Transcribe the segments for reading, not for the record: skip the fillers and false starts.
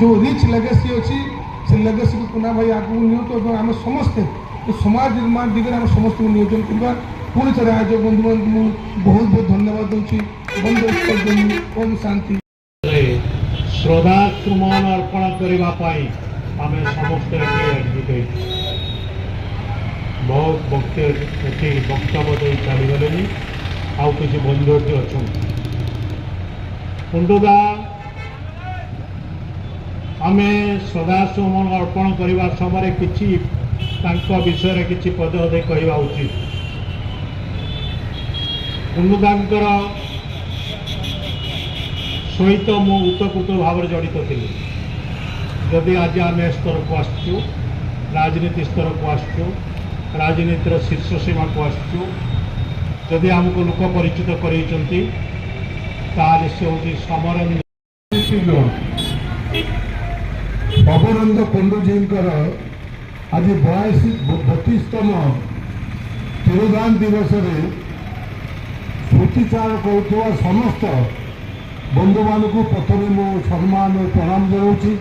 जो rich legacy अच्छी से लेगेसी को पुनः भाई आगे नियंतु आम समस्ते समाज निर्माण दिगरे आम समस्त नियोजन करवा पुणी थे आयोजक बंधु बांधव बहुत बहुत धन्यवाद दूसरी बंद ओम शांति श्रद्धा सुमन अर्पण करने आम समस्त एकजुट बहुत वक्तव्य दे चलीगले आउ किसी बंधु अच्छा कुंडुदा आम श्रद्धा सुमन अर्पण करने समय किसी विषय किसी पद अदे कहवा उचित कुंडुदांकर सहित मु उतपुत भाव जड़ित थी जदि आज आम स्तर को आसचु राजनीति स्तर को आसचु राजनीतिर शीर्ष सीमा को आसचु जदि आमको लोक परिचित करते से हूँ समरंद पवनंद पंडुजी आज 32तम तिरोधान दिवस स्मृतिचार करुवा समस्त बंधु मान को प्रथम मो सम्मान और प्रणाम जनाऊँगी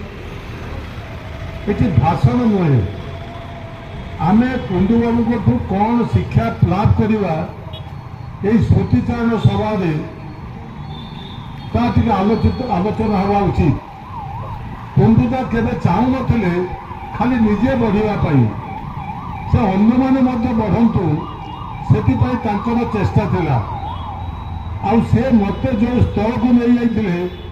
ये भाषण नुहे आम कुंडू बाबू कौन शिक्षा लाभ करवा ये स्मृतिचारण सभा आलोचना हवा उचित कुंडुदा केवे चाहू नथिले खाली निजे बढ़ापी से अन्य माने बढ़ंतु से चेष्टा थिला आ से मत जो स्तर को नहीं जाइए